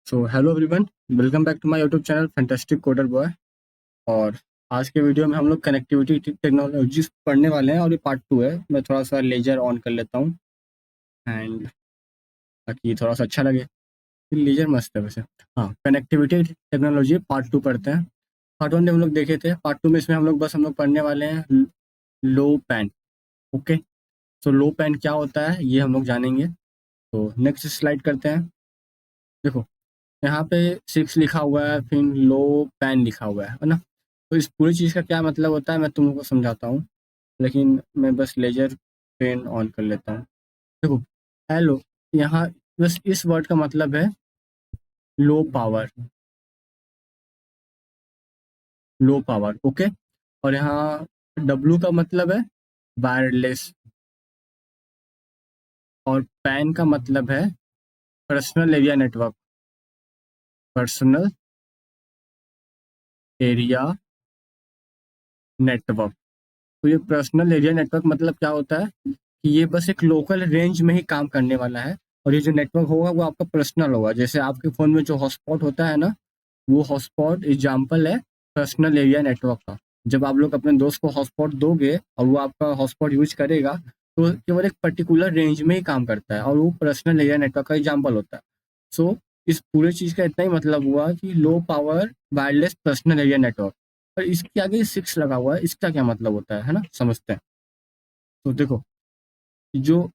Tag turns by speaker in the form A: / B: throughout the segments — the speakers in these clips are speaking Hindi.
A: So hello everyone, welcome back to my YouTube channel fantastic coder boy. और आज के वीडियो में हम लोग कनेक्टिविटी टेक्नोलॉजीज पढ़ने वाले हैं और ये पार्ट 2 है। मैं थोड़ा सा लेजर ऑन कर लेता हूँ एंड ताकि थोड़ा सा अच्छा लगे। लेजर मस्त है वैसे। हाँ, कनेक्टिविटी टेक्नोलॉजी पार्ट 2 पढ़ते हैं। पार्ट 1 में हम लोग देखे थे, पार्ट 2 में इसमें हम लोग पढ़ने वाले हैं लो पैन। ओके, तो लो पैन क्या होता है ये हम लोग जानेंगे। तो नेक्स्ट स्लाइड करते हैं। देखो, यहाँ पे 6 लिखा हुआ है, फिर लो पैन लिखा हुआ है ना। तो इस पूरी चीज़ का क्या मतलब होता है मैं तुम लोग को समझाता हूँ, लेकिन मैं बस लेजर पेन ऑन कर लेता हूँ। देखो, हेलो, यहाँ बस इस वर्ड का मतलब है low power. Low power, okay. और यहाँ डब्लू का मतलब है वायरलेस, और पैन का मतलब है personal area network. Personal area network. तो ये पर्सनल एरिया नेटवर्क मतलब क्या होता है कि ये बस एक लोकल रेंज में ही काम करने वाला है। और ये जो नेटवर्क होगा वो आपका पर्सनल होगा। जैसे आपके फ़ोन में जो हॉटस्पॉट होता है ना, वो हॉटस्पॉट एग्जाम्पल है पर्सनल एरिया नेटवर्क का। जब आप लोग अपने दोस्त को हॉटस्पॉट दोगे और वो आपका हॉटस्पॉट यूज करेगा, तो केवल एक पर्टिकुलर रेंज में ही काम करता है और वो पर्सनल एरिया नेटवर्क का एग्जाम्पल होता है। सो इस पूरे चीज़ का इतना ही मतलब हुआ कि low power wireless personal area network. और इसके आगे 6 लगा हुआ है, इसका क्या मतलब होता है ना, समझते हैं। तो देखो, जो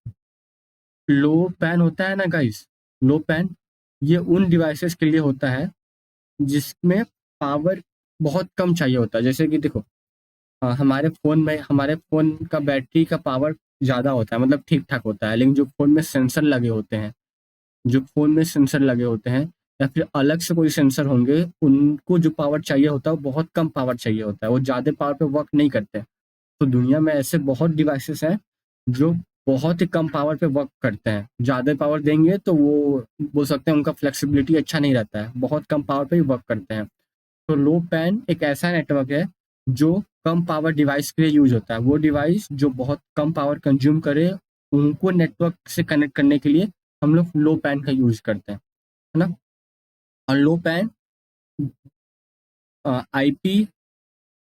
A: लो पैन होता है ना गाइस, लो पैन ये उन डिवाइसेस के लिए होता है जिसमें पावर बहुत कम चाहिए होता है। जैसे कि देखो, हमारे फ़ोन का बैटरी का पावर ज़्यादा होता है, मतलब ठीक ठाक होता है। लेकिन जो फ़ोन में सेंसर लगे होते हैं, जो फ़ोन में सेंसर लगे होते हैं या फिर अलग से कोई सेंसर होंगे, उनको जो पावर चाहिए होता है वो बहुत कम पावर चाहिए होता है, वो ज़्यादा पावर पे वर्क नहीं करते। तो दुनिया में ऐसे बहुत डिवाइसेस हैं जो बहुत ही कम पावर पे वर्क करते हैं। ज़्यादा पावर देंगे तो वो बोल सकते हैं उनका फ्लेक्सिबिलिटी अच्छा नहीं रहता है, बहुत कम पावर पे ही वर्क करते हैं। तो लो पैन एक ऐसा नेटवर्क है जो कम पावर डिवाइस के लिए यूज होता है। वो डिवाइस जो बहुत कम पावर कंज्यूम करे, उनको नेटवर्क से कनेक्ट करने के लिए हम लोग लो पैन का यूज करते हैं, है ना। और लो पैन आईपी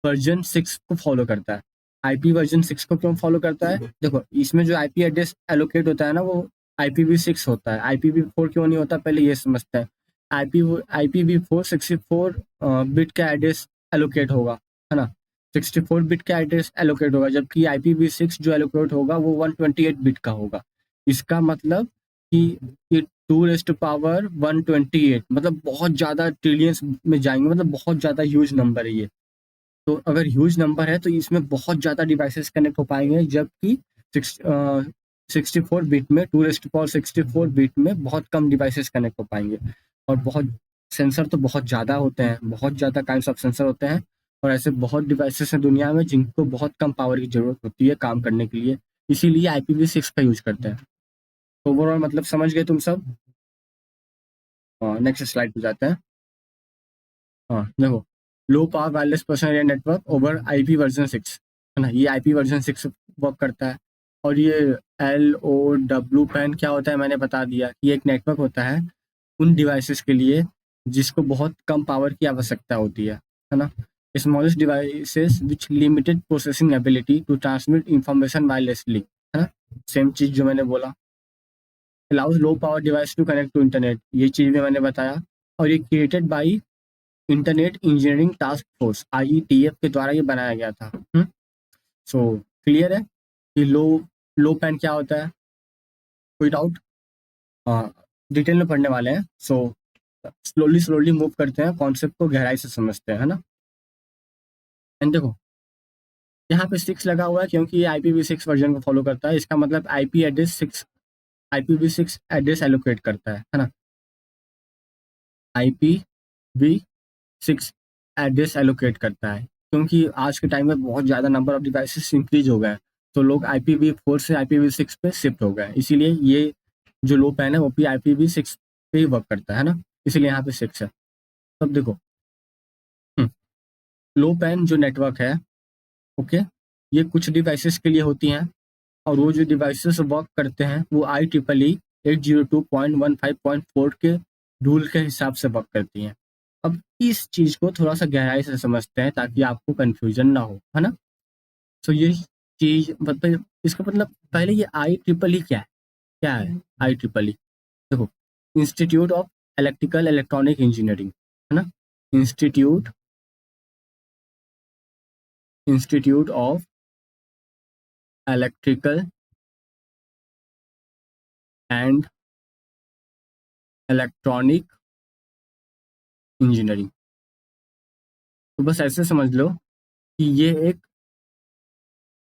A: वर्जन 6 को फॉलो करता है। आईपी वर्जन 6 को क्यों फॉलो करता है? देखो, इसमें जो आईपी एड्रेस एलोकेट होता है ना, वो IPv6 होता है। IPv4 क्यों नहीं होता, पहले ये समझते हैं। IPv4 64 बिट का एड्रेस एलोकेट होगा, है ना। 64 बिट का एड्रेस एलोकेट होगा, जबकि IPv6 जो एलोकेट होगा वो 128 बिट का होगा। इसका मतलब कि ये 2 raised to power 128, मतलब बहुत ज़्यादा ट्रिलियंस में जाएंगे, मतलब बहुत ज़्यादा ह्यूज नंबर है ये। तो अगर ह्यूज नंबर है तो इसमें बहुत ज़्यादा डिवाइसेस कनेक्ट हो पाएंगे, जबकि 64 बिट में 2 raised to power 64 बिट में बहुत कम डिवाइसेस कनेक्ट हो पाएंगे। और बहुत सेंसर तो बहुत ज़्यादा होते हैं, बहुत ज़्यादा काइंड्स ऑफ सेंसर होते हैं। और ऐसे बहुत डिवाइसेस हैं दुनिया में जिनको बहुत कम पावर की ज़रूरत होती है काम करने के लिए, इसीलिए IPv6 का यूज करते हैं। ओवरऑल मतलब समझ गए तुम सब। नेक्स्ट स्लाइड पे जाते हैं। हाँ देखो, low power wireless personal area network over IP version 6, है ना। ये IP वर्जन 6 वर्क करता है। और ये LOW पैन क्या होता है मैंने बता दिया। ये एक नेटवर्क होता है उन डिवाइसेस के लिए जिसको बहुत कम पावर की आवश्यकता होती है ना। Smallest devices which limited processing ability to transmit information wirelessly, है ना। सेम चीज़ जो मैंने बोला। Allows low power device to connect to internet, ये चीज़ भी मैंने बताया। और ये created by internet engineering task force IETF के द्वारा ये बनाया गया था। सो क्लियर है कि लो लो पैन क्या होता है? कोई डाउट? हाँ, डिटेल में पढ़ने वाले हैं। सो स्लोली स्लोली मूव करते हैं, कॉन्सेप्ट को गहराई से समझते हैं, है ना। एंड देखो, यहाँ पे 6 लगा हुआ है क्योंकि ये IPv6 वर्जन को फॉलो करता है। इसका मतलब IPv6 एड्रेस एलोकेट करता है ना। IPv6 एड्रेस एलोकेट करता है क्योंकि आज के टाइम में बहुत ज़्यादा नंबर ऑफ डिवाइसेस इंक्रीज हो गए हैं। तो लोग IPv4 से IPv6 पे शिफ्ट हो गए हैं, इसीलिए ये जो लो पैन है वो भी IPv6 पे ही वर्क करता है ना, इसीलिए यहाँ पे 6 है। तब देखो, लो पैन जो नेटवर्क है, ओके, ये कुछ डिवाइसेस के लिए होती हैं। और वो जो डिवाइसेस वर्क करते हैं वो IEEE 802.15.4 के रूल के हिसाब से वर्क करती हैं। अब इस चीज़ को थोड़ा सा गहराई से समझते हैं ताकि आपको कन्फ्यूजन ना हो, है ना? तो ये चीज़ मतलब इसका मतलब पहले ये IEEE क्या है? क्या है IEEE? देखो, institute of electrical electronic engineering, है ना? Institute institute of electrical and electronic engineering. तो बस ऐसे समझ लो कि ये एक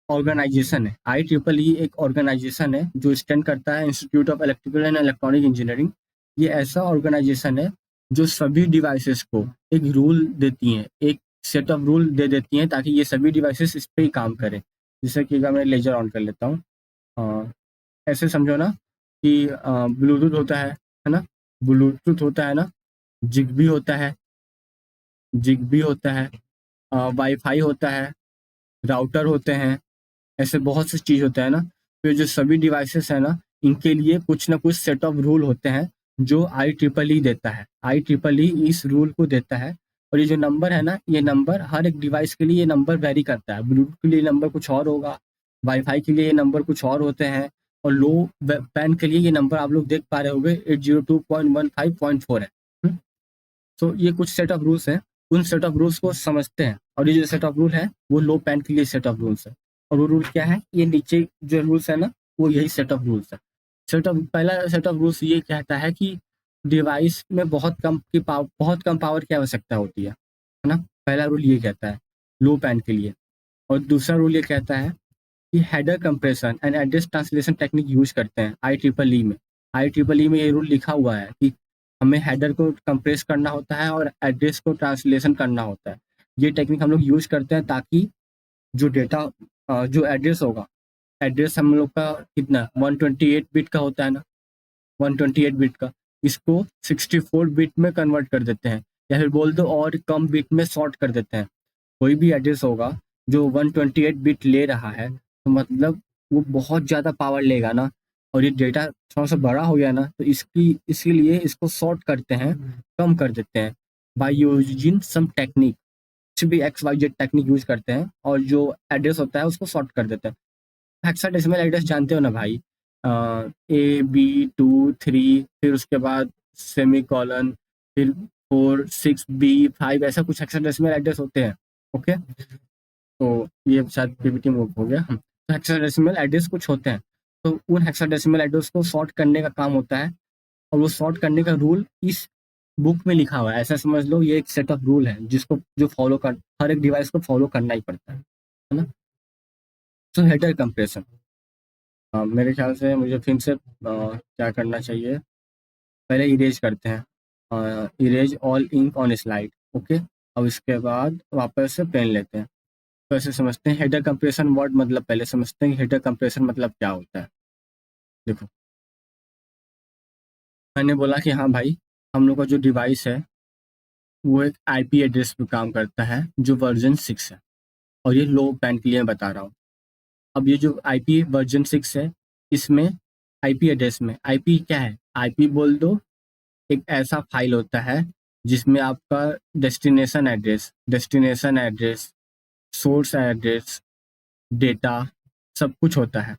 A: ऑर्गेनाइजेशन है। IEEE एक ऑर्गेनाइजेशन है जो स्टैंड करता है institute of electrical and electronic engineering. ये ऐसा ऑर्गेनाइजेशन है जो सभी डिवाइसेस को एक रूल देती हैं, एक सेट ऑफ रूल दे देती हैं ताकि ये सभी डिवाइसेस इस पे ही काम करें। जैसे कि अगर मैं लेजर ऑन कर लेता हूँ, ऐसे समझो ना कि ब्लूटूथ होता है ना? ब्लूटूथ होता है ना, जिगबी होता है, जिगबी होता है, वाईफाई होता है, राउटर होते हैं, ऐसे बहुत सी चीज़ होता है ना। तो ये जो सभी डिवाइसेस है ना, इनके लिए कुछ ना कुछ सेट ऑफ रूल होते हैं जो IEEE देता है। IEEE इस रूल को देता है। और ये जो नंबर है ना, ये नंबर हर एक डिवाइस के लिए ये नंबर वेरी करता है। ब्लूटूथ के लिए नंबर कुछ और होगा, वाईफाई के लिए ये नंबर कुछ और होते हैं, और लो पैन के लिए ये नंबर आप लोग देख पा रहे होंगे 802.15.4 है। तो ये कुछ सेट ऑफ रूल्स हैं, उन सेट ऑफ रूल्स को समझते हैं। और ये जो सेट ऑफ रूल है वो लो पैन के लिए सेट ऑफ रूल्स है। और वो रूल क्या है, ये नीचे जो रूल्स है ना, वो यही सेट ऑफ रूल्स है। पहला सेट ऑफ रूल्स ये कहता है कि डिवाइस में बहुत कम पावर की आवश्यकता होती है ना? पहला रूल ये कहता है लो पैन के लिए। और दूसरा रूल ये कहता है कि header compression and address translation technique use करते हैं IEEE में। IEEE में ये रूल लिखा हुआ है कि हमें हेडर को कंप्रेस करना होता है और एड्रेस को ट्रांसलेशन करना होता है। ये टेक्निक हम लोग यूज करते हैं ताकि जो डेटा जो एड्रेस होगा, एड्रेस हम लोग का कितना 128 बिट का होता है ना, 128 बिट का, इसको 64 बिट में कन्वर्ट कर देते हैं, या फिर बोल दो और कम बिट में शॉर्ट कर देते हैं। कोई भी एड्रेस होगा जो 128 बिट ले रहा है, तो मतलब वो बहुत ज़्यादा पावर लेगा ना, और ये डेटा थोड़ा सा बड़ा हो गया ना, तो इसीलिए इसको शॉर्ट करते हैं, कम कर देते हैं बाय यूजिंग सम टेक्निक। कुछ भी XYZ टेक्निक यूज करते हैं और जो एड्रेस होता है उसको शॉर्ट कर देते हैं। हेक्साडेसिमल एड्रेस जानते हो ना भाई? A B 2 3, फिर उसके बाद सेमी कॉलन, फिर 4 6 B 5, ऐसा कुछ हेक्साडेसिमल एड्रेस होते हैं। ओके, तो ये शायद PPT में हो गया। तो हेक्साडेसिमल एड्रेस कुछ होते हैं, तो उन हेक्साडेसिमल एड्रेस को सॉर्ट करने का काम होता है। और वो सॉर्ट करने का रूल इस बुक में लिखा हुआ है। ऐसा समझ लो ये एक सेट ऑफ रूल है जिसको जो फॉलो कर हर एक डिवाइस को फॉलो करना ही पड़ता है ना? तो हेडर कंप्रेशन, मेरे ख्याल से मुझे फिर से क्या करना चाहिए, पहले इरेज करते हैं, erase all ink on slide. Okay, अब इसके बाद वापस से पेन लेते हैं। तो ऐसे समझते हैं हेडर कंप्रेशन वर्ड मतलब, पहले समझते हैं हेडर कंप्रेशन मतलब क्या होता है। देखो, मैंने बोला कि हाँ भाई, हम लोग का जो डिवाइस है वो एक IP एड्रेस पे काम करता है जो वर्जन 6 है, और ये लो पैन के लिए मैं बता रहा हूँ। अब ये जो IP वर्जन 6 है, इसमें IP एड्रेस में IP क्या है, IP बोल दो एक ऐसा फाइल होता है जिसमें आपका destination address, source address, data, सब कुछ होता है।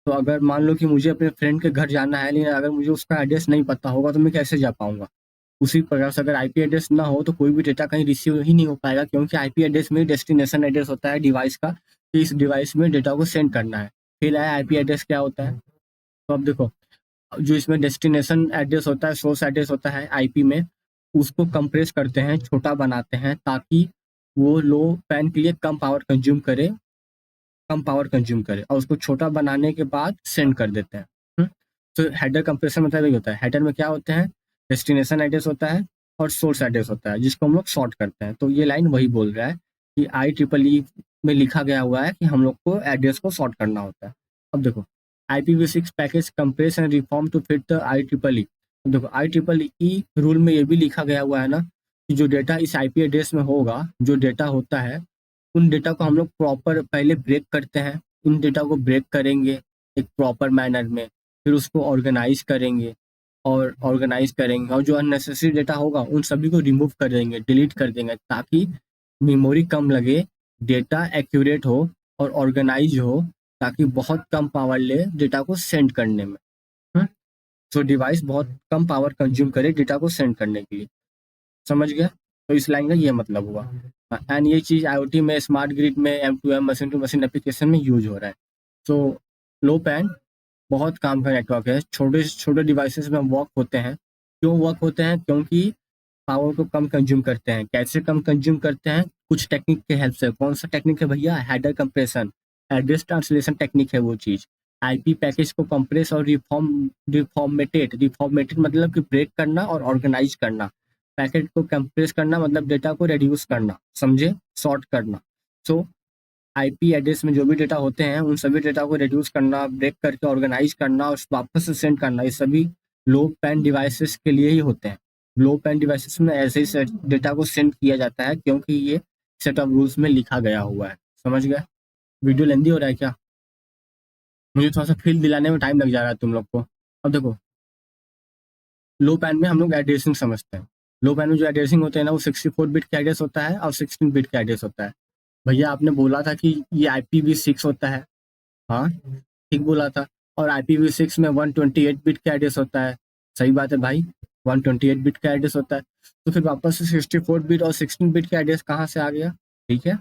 A: तो अगर मान लो कि मुझे अपने फ्रेंड के घर जाना है, लेकिन अगर मुझे उसका एड्रेस नहीं पता होगा तो मैं कैसे जा पाऊंगा? उसी प्रकार से अगर IP एड्रेस ना हो तो कोई भी डेटा कहीं रिसीव ही नहीं हो पाएगा, क्योंकि IP एड्रेस में डेस्टिनेशन एड्रेस होता है डिवाइस का, कि इस डिवाइस में डेटा को सेंड करना है। फिर आया IP एड्रेस क्या होता है। तो अब देखो, जो इसमें डेस्टिनेशन एड्रेस होता है, सोर्स एड्रेस होता है IP में, उसको कंप्रेस करते हैं, छोटा बनाते हैं ताकि वो लो पैन के लिए कम पावर कंज्यूम करे, और उसको छोटा बनाने के बाद सेंड कर देते हैं। तो हेडर कंप्रेशन मतलब यही होता है। हेडर में क्या होते हैं, डेस्टिनेशन एड्रेस होता है और सोर्स एड्रेस होता है जिसको हम लोग शॉर्ट करते हैं। तो ये लाइन वही बोल रहा है कि IEEE में लिखा गया हुआ है कि हम लोग को एड्रेस को शॉर्ट करना होता है। अब देखो, IPv6 package compress and reform to fit the IEEE। अब देखो, IEEE रूल में ये भी लिखा गया हुआ है ना कि जो डेटा इस IP एड्रेस में होगा, जो डेटा होता है, उन डेटा को हम लोग प्रॉपर पहले ब्रेक करते हैं। इन डेटा को ब्रेक करेंगे एक प्रॉपर मैनर में, फिर उसको ऑर्गेनाइज करेंगे, और ऑर्गेनाइज करेंगे, और जो अननेसेसरी डेटा होगा उन सभी को रिमूव कर देंगे, डिलीट कर देंगे, ताकि मेमोरी कम लगे, डेटा एक्यूरेट हो और ऑर्गेनाइज हो, ताकि बहुत कम पावर ले डेटा को सेंड करने में। तो डिवाइस बहुत कम पावर कंज्यूम करे डेटा को सेंड करने के लिए। समझ गया? तो इस लाइन का ये मतलब हुआ। एंड ये चीज़ आईओटी में, स्मार्ट ग्रिड में, M2M machine to machine application में यूज हो रहा है। तो लो पैन बहुत काम का नेटवर्क है, छोटे छोटे डिवाइसेस में वर्क होते हैं। क्यों वर्क होते हैं? क्योंकि पावर को कम कंज्यूम करते हैं। कैसे कम कंज्यूम करते हैं? कुछ टेक्निक के हेल्प से। कौन सा टेक्निक है भैया? Header compression, address translation technique है वो चीज़। आईपी पैकेज को कंप्रेस और रिफॉर्मेटेड मतलब कि ब्रेक करना और ऑर्गेनाइज करना। पैकेट को कंप्रेस करना मतलब डेटा को रिड्यूस करना, समझे? सॉर्ट करना। सो आईपी एड्रेस में जो भी डेटा होते हैं उन सभी डेटा को रिड्यूस करना, ब्रेक करके ऑर्गेनाइज करना और वापस से सेंड करना, ये सभी लो पैन डिवाइसेस के लिए ही होते हैं। लो पैन डिवाइसेस में ऐसे ही डेटा को सेंड किया जाता है, क्योंकि ये सेट ऑफ रूल्स में लिखा गया हुआ है। समझ गए? वीडियो लेंदी हो रहा है क्या? मुझे थोड़ा सा फील दिलाने में टाइम लग जा रहा है तुम लोग को। अब देखो, लो पैन में हम लोग एड्रेसिंग समझते हैं। लो पैन में जो एड्रेसिंग होते हैं ना, वो 64 बिट का एड्रेस होता है और 16 बिट का एड्रेस होता है। भैया आपने बोला था कि ये IPv6 होता है। हाँ, ठीक बोला था। और IPv6 में 128 बिट का एड्रेस होता है। सही बात है भाई, 128 बिट का एड्रेस होता है। तो फिर वापस से 64 बिट और 16 बिट का एड्रेस कहाँ से आ गया? ठीक है,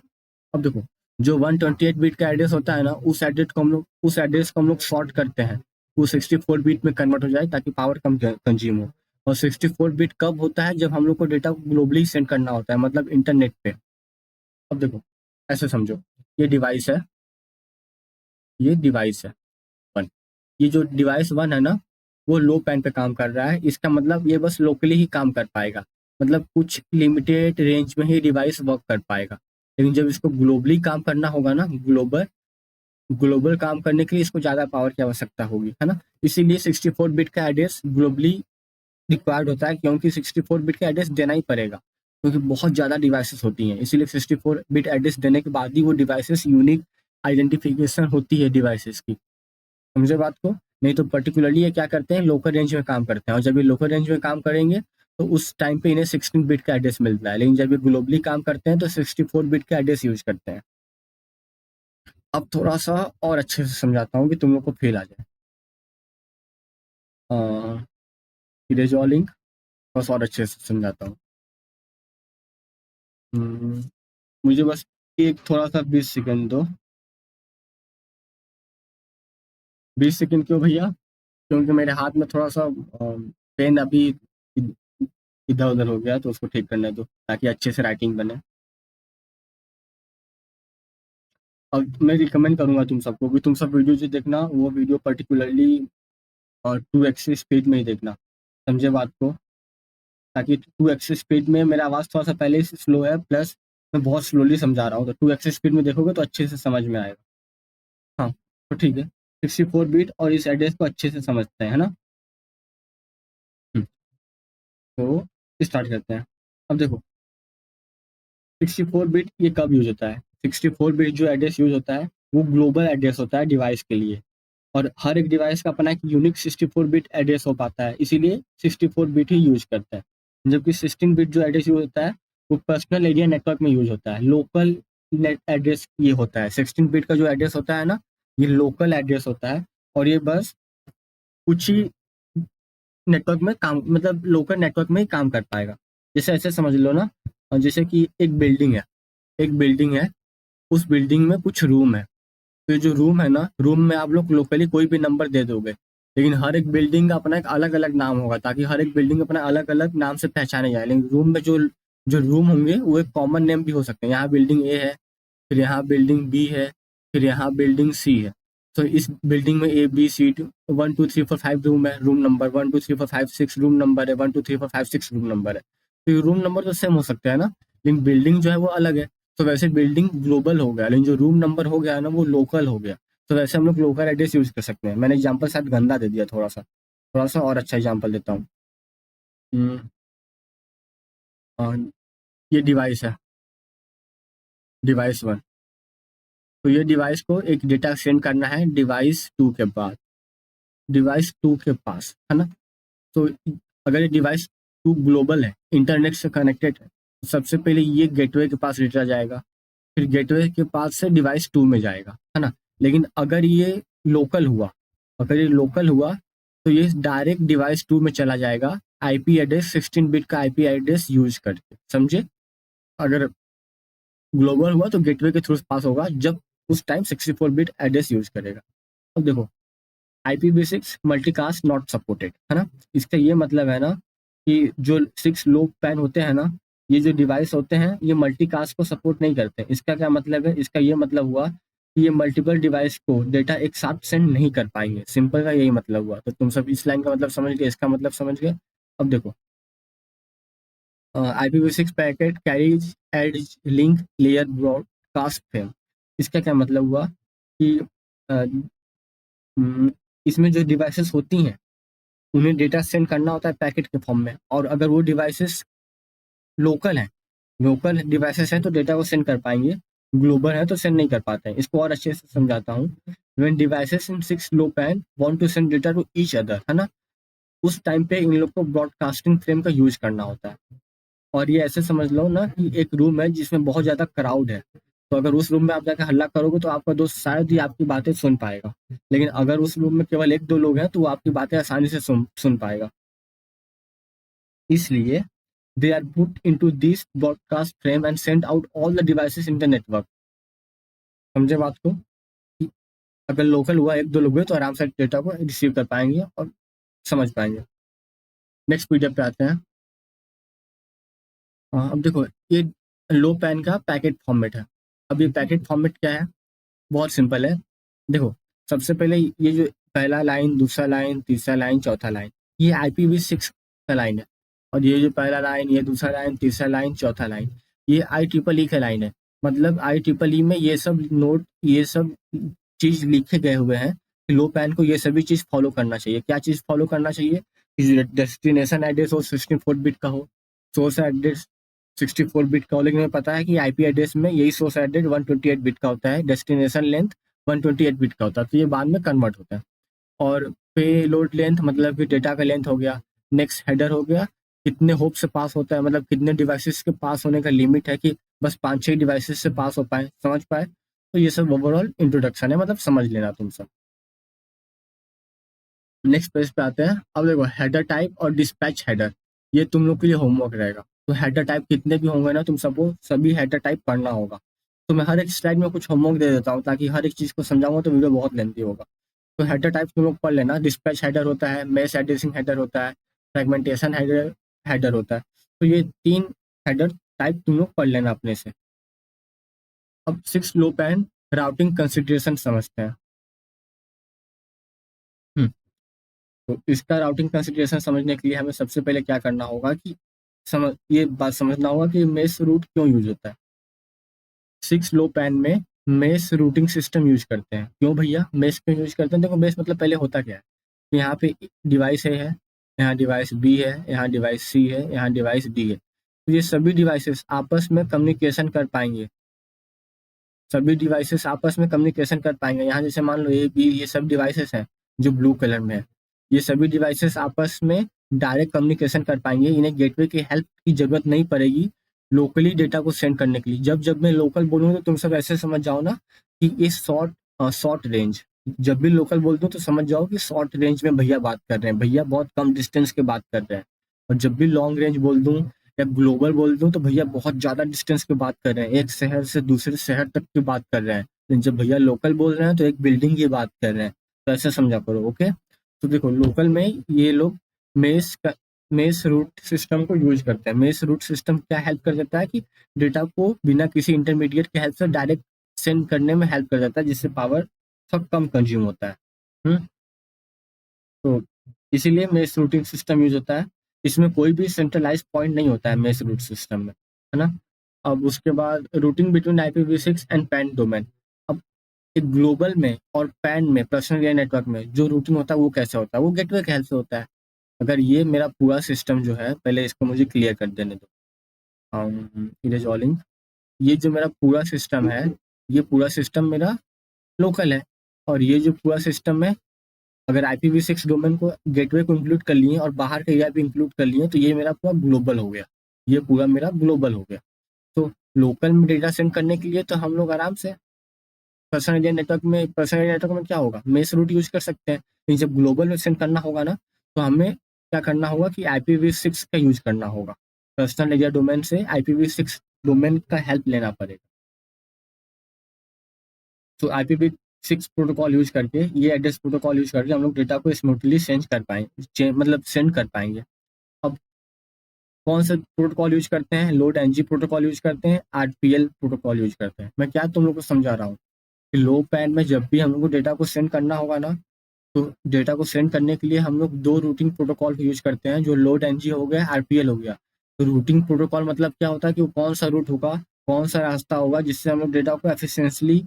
A: अब देखो, जो 128 बिट का एड्रेस होता है ना, उस एड्रेस को हम लोग शॉर्ट करते हैं, वो 64 बिट में कन्वर्ट हो जाए ताकि पावर कम कंज्यूम हो। और 64 बिट कब होता है? जब हम लोग को डेटा ग्लोबली सेंड करना होता है, मतलब इंटरनेट पे। अब देखो, ऐसे समझो, ये डिवाइस है, ये डिवाइस है वन। ये जो डिवाइस वन है ना, वो लो पैन पे काम कर रहा है। इसका मतलब ये बस लोकली ही काम कर पाएगा, मतलब कुछ लिमिटेड रेंज में ही डिवाइस वर्क कर पाएगा। लेकिन जब इसको ग्लोबली काम करना होगा ना, ग्लोबल ग्लोबल काम करने के लिए इसको ज़्यादा पावर की आवश्यकता होगी, है ना? इसीलिए 64 बिट का एड्रेस ग्लोबली रिक्वायर्ड होता है, क्योंकि 64 बिट का एड्रेस देना ही पड़ेगा, क्योंकि बहुत ज़्यादा डिवाइसेस होती हैं। इसीलिए 64 बिट एड्रेस देने के बाद ही वो डिवाइसेस यूनिक आइडेंटिफिकेशन होती है डिवाइसेस की। समझे बात को? नहीं तो पर्टिकुलरली ये क्या करते हैं, लोकल रेंज में काम करते हैं, और जब ये लोकल रेंज में काम करेंगे तो उस टाइम पे इन्हें 16 बिट का एड्रेस मिलता है। लेकिन जब ये ग्लोबली काम करते हैं तो 64 बिट का एड्रेस यूज करते हैं। अब थोड़ा सा और अच्छे से समझाता हूँ कि तुम लोग को फील आ जाए। इरेज ऑल लिंक थोड़ा सा और अच्छे से समझाता हूँ। हम्म, मुझे बस एक थोड़ा सा 20 सेकंड दो। 20 सेकंड क्यों भैया? क्योंकि मेरे हाथ में थोड़ा सा पेन अभी इधर उधर हो गया, तो उसको ठीक करने दो ताकि अच्छे से राइटिंग बने। और मैं रिकमेंड करूंगा तुम सबको कि तुम सब वीडियो जो देखना, वो वीडियो पर्टिकुलरली और 2x स्पीड में ही देखना। समझे बात को? ताकि 2x स्पीड में मेरा आवाज़ थोड़ा सा पहले से स्लो है, प्लस मैं बहुत स्लोली समझा रहा हूँ, तो 2x स्पीड में देखोगे तो अच्छे से समझ में आएगा। हाँ, तो ठीक है, 64 बिट और इस एड्रेस को अच्छे से समझते हैं, है ना? हम्म, तो स्टार्ट करते हैं। अब देखो, 64 बिट ये कब यूज होता है? 64 बिट जो एड्रेस यूज होता है वो ग्लोबल एड्रेस होता है डिवाइस के लिए। और हर एक डिवाइस का अपना एक यूनिक 64 बिट एड्रेस हो पाता है, इसीलिए 64 बिट ही यूज करते हैं। जबकि 16 बिट जो एड्रेस यूज होता है वो पर्सनल एरिया नेटवर्क में यूज होता है, लोकल नेट एड्रेस ये होता है। 16 बिट का जो एड्रेस होता है ना, ये लोकल एड्रेस होता है, और ये बस कुछ ही नेटवर्क में काम, मतलब लोकल नेटवर्क में ही काम कर पाएगा। जैसे ऐसे समझ लो ना, जैसे कि एक बिल्डिंग है, एक बिल्डिंग है, उस बिल्डिंग में कुछ रूम है। तो ये जो रूम है ना, रूम में आप लोग लोकली कोई भी नंबर दे दोगे, लेकिन हर एक बिल्डिंग का अपना एक अलग अलग नाम होगा, ताकि हर एक बिल्डिंग अपना अलग अलग नाम से पहचाने जाए। लेकिन रूम में जो जो रूम होंगे वो एक कॉमन नेम भी हो सकते हैं। यहाँ बिल्डिंग ए है, फिर यहाँ बिल्डिंग बी है, फिर यहाँ बिल्डिंग सी है। तो इस बिल्डिंग में A B C 1 2 3 4 5 रूम है, रूम नंबर 1 2 3 4 5 6 रूम नंबर है, 1 2 3 4 5 6 रूम नंबर है। तो ये रूम नंबर तो सेम हो सकते हैं ना, लेकिन बिल्डिंग जो है वो अलग है। तो वैसे बिल्डिंग ग्लोबल हो गया, लेकिन जो रूम नंबर हो गया ना वो लोकल हो गया। तो वैसे हम लोग लोकल एड्रेस यूज कर सकते हैं। मैंने एग्जाम्पल शायद गंदा दे दिया, थोड़ा सा और अच्छा एग्जाम्पल देता हूँ। हम्म, ये डिवाइस है, डिवाइस वन। तो ये डिवाइस को एक डेटा सेंड करना है डिवाइस टू के बाद, डिवाइस टू के पास, है ना? तो अगर ये डिवाइस टू ग्लोबल है, इंटरनेट से कनेक्टेड है, तो सबसे पहले ये गेटवे के पास डेटा जाएगा, फिर गेटवे के पास से डिवाइस टू में जाएगा, है ना। लेकिन लोकल हुआ अगर ये लोकल हुआ तो ये डायरेक्ट डिवाइस टू में चला जाएगा, आईपी एड्रेस 16 बिट का आईपी एड्रेस यूज करके, समझे। अगर ग्लोबल हुआ तो गेटवे के थ्रू पास होगा, जब उस टाइम 64 बिट एड्रेस यूज करेगा। अब देखो, IPv6 मल्टीकास्ट नॉट सपोर्टेड, है ना। इसका ये मतलब है ना कि जो 6 लो पैन होते हैं ना, ये जो डिवाइस होते हैं ये मल्टीकास्ट को सपोर्ट नहीं करते। इसका क्या मतलब है, इसका ये मतलब हुआ कि ये मल्टीपल डिवाइस को डेटा एक साथ सेंड नहीं कर पाएंगे, सिंपल का यही मतलब हुआ। तो तुम सब इस लाइन का मतलब समझ गए, इसका मतलब समझ गए। अब देखो, IPv6 packet carries as link layer broadcast frame. इसका क्या मतलब हुआ कि अ, इसमें जो डिवाइसेस होती हैं उन्हें डेटा सेंड करना होता है पैकेट के फॉर्म में, और अगर वो डिवाइसेस लोकल हैं, लोकल डिवाइसेस हैं तो डेटा को सेंड कर पाएंगे, ग्लोबल है तो सेंड नहीं कर पाते हैं। इसको और अच्छे से समझाता हूँ। When devices in 6 LoWPAN want to send data to each other, है ना, उस टाइम पे इन लोग को ब्रॉडकास्टिंग फ्रेम का यूज करना होता है। और ये ऐसे समझ लो ना कि एक रूम है जिसमें बहुत ज्यादा क्राउड है, तो अगर उस रूम में आप जाकर हल्ला करोगे तो आपका दोस्त शायद ही आपकी बातें सुन पाएगा, लेकिन अगर उस रूम में केवल एक दो लोग हैं तो वो आपकी बातें आसानी से सुन पाएगा। इसलिए they are put into this broadcast frame and send out all the devices in the network। समझे बात को, कि अगर लोकल हुआ एक दो लोग हुए तो आराम से डेटा को रिसीव कर पाएंगे और समझ पाएंगे। नेक्स्ट पीडीएफ पे आते हैं। अब देखो, ये लो पैन का पैकेट फॉर्मेट है। अब ये पैकेट फॉर्मेट क्या है, बहुत सिंपल है। देखो, सबसे पहले ये जो पहला लाइन, दूसरा लाइन, तीसरा लाइन, चौथा लाइन, ये IPv6 का लाइन है। और ये जो पहला लाइन, ये दूसरा लाइन, तीसरा लाइन, चौथा लाइन, ये IEEE का लाइन है। मतलब IEEE में ये सब नोट, ये सब चीज लिखे गए हुए हैं कि लो पैन को ये सभी चीज फॉलो करना चाहिए। क्या चीज फॉलो करना चाहिए, कि डेस्टिनेशन एड्रेस हो 64 बिट का हो, सोर्स एड्रेस 64 बिट का हो। लेकिन हमें पता है कि आईपी एड्रेस में यही सोर्स एड्रेस 128 बिट का होता है, डेस्टिनेशन लेंथ 128 बिट का होता है, तो ये बाद में कन्वर्ट होता है। और पे लोड लेंथ मतलब कि डेटा का लेंथ हो गया। नेक्स्ट हेडर हो गया, कितने होप से पास होता है, मतलब कितने डिवाइसेस के पास होने का लिमिट है, कि बस 5-6 डिवाइसेस से पास हो पाए, समझ पाए। तो ये सब ओवरऑल इंट्रोडक्शन है, मतलब समझ लेना तुम सब। नेक्स्ट पेज पे आते हैं। अब देखो, हेडर टाइप और डिस्पैच हेडर, ये तुम लोग के लिए होमवर्क रहेगा। तो हेडर टाइप कितने भी होंगे ना, तुम सबको सभी हेडर टाइप पढ़ना होगा। तो मैं हर एक स्लाइड में कुछ होमवर्क दे देता हूँ, ताकि हर एक चीज़ को समझाऊंगा तो वीडियो बहुत लेंथी होगा। तो हेडर टाइप तुम लोग पढ़ लेना। डिस्पैच हेडर होता है, मेश एड्रेसिंग हेडर होता है, फ्रेगमेंटेशन हेडर हेडर होता है। तो ये 3 हेडर टाइप तुम लोग पढ़ लेना अपने से। अब 6 लो पैन राउटिंग कंसिडरेशन समझते हैं। हम्म, तो इसका राउटिंग कंसिडरेशन समझने के लिए हमें सबसे पहले क्या करना होगा कि ये बात समझना होगा कि मेश रूट क्यों यूज होता है। 6 लो पैन में मेश रूटिंग सिस्टम यूज करते हैं। क्यों भैया मेश क्यों यूज करते हैं, देखो मेश मतलब पहले होता क्या है। यहाँ पे डिवाइस A है, यहाँ डिवाइस B है, यहाँ डिवाइस C है, यहाँ डिवाइस D है। तो ये सभी डिवाइसेस आपस में कम्युनिकेशन कर पाएंगे, सभी डिवाइसेस आपस में कम्युनिकेशन कर पाएंगे। यहाँ जैसे मान लो A B ये सब डिवाइसेस हैं जो ब्लू कलर में है, ये सभी डिवाइसेस आपस में डायरेक्ट कम्युनिकेशन कर पाएंगे। इन्हें गेटवे की हेल्प की जरूरत नहीं पड़ेगी लोकली डेटा को सेंड करने के लिए। जब जब मैं लोकल बोलूँ तो तुम सब ऐसे समझ जाओ ना कि ये शॉर्ट रेंज, जब भी लोकल बोल दूँ तो समझ जाओ कि शॉर्ट रेंज में भैया बात कर रहे हैं, भैया बहुत कम डिस्टेंस के बात कर रहे हैं। और जब भी लॉन्ग रेंज बोल दूँ या ग्लोबल बोल दूं तो भैया बहुत ज्यादा डिस्टेंस की बात कर रहे हैं, एक शहर से दूसरे शहर तक की बात कर रहे हैं। लेकिन जब भैया लोकल बोल रहे हैं तो एक बिल्डिंग की बात कर रहे हैं। तो ऐसे समझा करो, ओके। तो देखो, लोकल में ये लोग मेस का मेस रूट सिस्टम को यूज करते हैं। मेस रूट सिस्टम क्या हेल्प कर देता है कि डेटा को बिना किसी इंटरमीडिएट के हेल्प से डायरेक्ट सेंड करने में हेल्प कर देता है, जिससे पावर सब कम कंज्यूम होता है। तो इसीलिए मेश रूटिंग सिस्टम यूज होता है। इसमें कोई भी सेंट्रलाइज पॉइंट नहीं होता है मेश रूट सिस्टम में, है ना। अब उसके बाद routing between IPv6 and pan domain. अब एक ग्लोबल में और पैन में, पर्सनल एरिया नेटवर्क में जो रूटिंग होता है वो कैसे होता है, वो गेटवे के हेल्प से होता है। अगर ये मेरा पूरा सिस्टम जो है, पहले इसको मुझे क्लियर कर देने दो, इरेज ऑलिंग। ये जो मेरा पूरा सिस्टम है, ये पूरा सिस्टम मेरा लोकल है, और ये जो पूरा सिस्टम है अगर IPv6 डोमेन को गेटवे को इंक्लूड कर लिए और बाहर का एआईपी इंक्लूड कर लिए तो ये मेरा पूरा ग्लोबल हो गया, ये पूरा मेरा ग्लोबल हो गया। तो लोकल में डेटा सेंड करने के लिए तो हम लोग आराम से पर्सनल एरिया नेटवर्क में क्या होगा, मेस रूट यूज कर सकते हैं। लेकिन जब ग्लोबल में सेंड करना होगा ना, तो हमें क्या करना होगा कि IPv6 का यूज करना होगा। पर्सनल एरिया डोमेन से IPv6 डोमेन का हेल्प लेना पड़ेगा। तो IPv6 प्रोटोकॉल यूज करके, ये एड्रेस प्रोटोकॉल यूज करके हम लोग डेटा को स्मूथली सेंड कर पाएंगे, मतलब सेंड कर पाएंगे। अब कौन सा प्रोटोकॉल यूज करते हैं, लोड एनजी प्रोटोकॉल यूज करते हैं, RPL प्रोटोकॉल यूज करते हैं। मैं क्या तुम लोग को समझा रहा हूँ कि लो पैन में जब भी हम लोग को डेटा को सेंड करना होगा ना, तो डेटा को सेंड करने के लिए हम लोग दो रूटिंग प्रोटोकॉल को यूज करते हैं, जो लोड एनजी हो गया, RPL हो गया। तो रूटिंग प्रोटोकॉल मतलब क्या होता है कि वो कौन सा रूट होगा, कौन सा रास्ता होगा जिससे हम लोग डेटा को एफिशिएंटली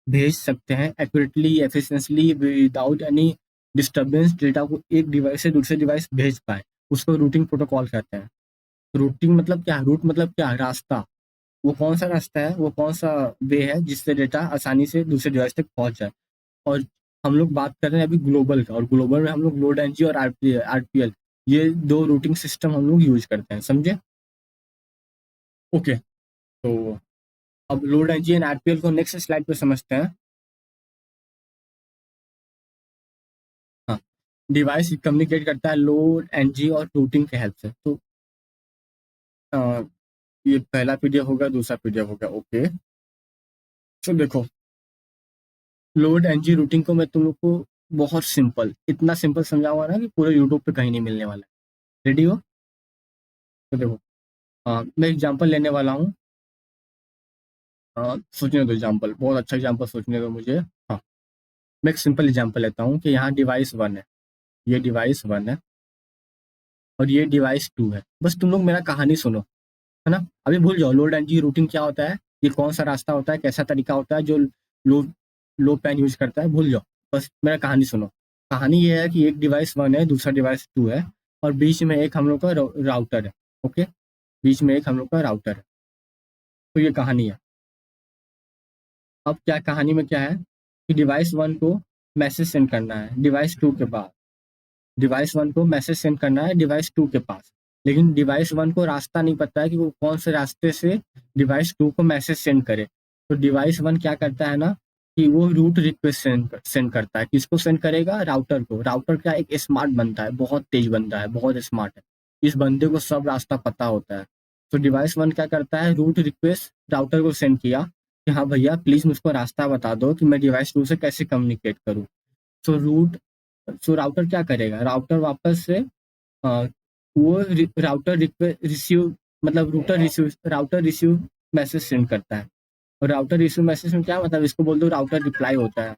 A: भेज सकते हैं, accurately, efficiently, without any disturbance data को एक डिवाइस से दूसरे डिवाइस भेज पाए, उसको रूटिंग प्रोटोकॉल कहते हैं। रूटिंग मतलब क्या, रूट मतलब क्या, रास्ता। वो कौन सा रास्ता है, वो कौन सा वे है जिससे डेटा आसानी से दूसरे डिवाइस तक पहुंच जाए। और हम लोग बात कर रहे हैं अभी ग्लोबल का, और ग्लोबल में हम लोग लोड एनजी और RPL, ये दो रूटिंग सिस्टम हम लोग यूज करते हैं, समझे। ओके, तो अब लोड एनजी एंड RPL को नेक्स्ट स्लाइड पे समझते हैं। हाँ, डिवाइस कम्युनिकेट करता है लोड एनजी और रूटिंग के हेल्प से। तो अ, ये पहला पीडीएफ होगा, दूसरा पीडीएफ होगा। ओके, तो देखो, लोड एनजी रूटिंग को मैं तुम लोग को बहुत सिंपल, इतना सिंपल समझाऊंगा ना कि पूरे यूट्यूब पे कहीं नहीं मिलने वाला है। रेडी हो? तो देखो, मैं एग्जांपल लेने वाला हूँ। सोचने दो, एग्जांपल बहुत अच्छा एग्जांपल सोचने दो मुझे। हाँ, मैं एक सिंपल एग्जांपल लेता हूँ कि यहाँ डिवाइस 1 है, ये डिवाइस 1 है और ये डिवाइस 2 है। बस तुम लोग मेरा कहानी सुनो, है ना। अभी भूल जाओ लोड एनजी रूटिंग क्या होता है, ये कौन सा रास्ता होता है, कैसा तरीका होता है जो लो लो पैन यूज करता है, भूल जाओ। बस मेरा कहानी सुनो। कहानी ये है कि एक डिवाइस 1 है, दूसरा डिवाइस 2 है, और बीच में एक हम लोग का राउटर है। ओके, बीच में एक हम लोग का राउटर है। तो ये कहानी है। अब क्या कहानी में क्या है कि डिवाइस 1 को मैसेज सेंड करना है डिवाइस 2 के पास, डिवाइस 1 को मैसेज सेंड करना है डिवाइस 2 के पास। लेकिन डिवाइस 1 को रास्ता नहीं पता है कि वो कौन से रास्ते से डिवाइस 2 को मैसेज सेंड करे। तो डिवाइस 1 क्या करता है ना कि वो रूट रिक्वेस्ट सेंड करता है। किसको सेंड करेगा? राउटर को। राउटर क्या एक स्मार्ट बनता है, बहुत तेज बनता है, बहुत स्मार्ट है। इस बंदे को सब रास्ता पता होता है। तो डिवाइस 1 क्या करता है, रूट रिक्वेस्ट राउटर को सेंड किया कि हाँ भैया प्लीज मुझको रास्ता बता दो कि मैं डिवाइस 2 से कैसे कम्युनिकेट करूँ। तो राउटर क्या करेगा, राउटर वापस से अ, वो राउटर रिसीव, मतलब राउटर रिसीव मैसेज सेंड करता है। और राउटर रिसीव मैसेज में क्या मतलब, इसको बोल दो राउटर रिप्लाई होता है।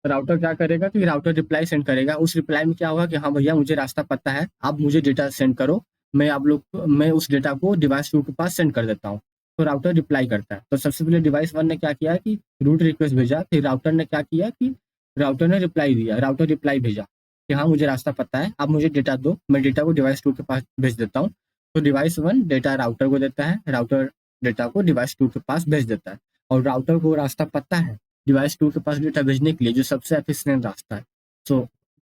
A: राउटर क्या करेगा कि राउटर रिप्लाई सेंड करेगा। उस रिप्लाई में क्या होगा कि हाँ भैया मुझे रास्ता पता है, आप मुझे डेटा सेंड करो, मैं उस डेटा को डिवाइस 2 के पास सेंड कर देता हूँ। तो राउटर रिप्लाई करता है। तो सबसे पहले डिवाइस 1 ने क्या किया कि रूट रिक्वेस्ट भेजा, फिर राउटर ने क्या किया कि राउटर ने रिप्लाई दिया, राउटर रिप्लाई भेजा कि हाँ मुझे रास्ता पता है, आप मुझे डेटा दो, मैं डेटा को डिवाइस 2 के पास भेज देता हूँ। तो डिवाइस 1 डेटा राउटर को देता है, राउटर डेटा को डिवाइस 2 के पास भेज देता है। और राउटर को रास्ता पता है डिवाइस 2 के पास डेटा भेजने के लिए जो सबसे एफिशिएंट रास्ता है। सो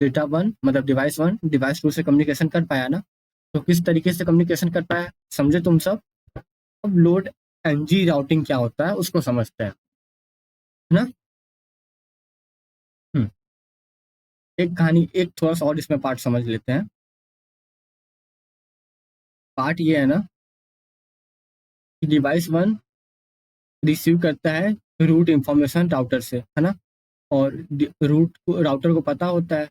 A: डेटा 1 मतलब डिवाइस 1 डिवाइस 2 से कम्युनिकेशन कर पाया ना। तो किस तरीके से कम्युनिकेशन कर पाया, समझे तुम सब। अब लोड एनजी राउटिंग क्या होता है उसको समझते हैं, है ना। हम्म, एक कहानी, एक थोड़ा सा और इसमें पार्ट समझ लेते हैं। पार्ट ये है ना कि डिवाइस 1 रिसीव करता है रूट इंफॉर्मेशन राउटर से, है ना। और रूट को राउटर को पता होता है।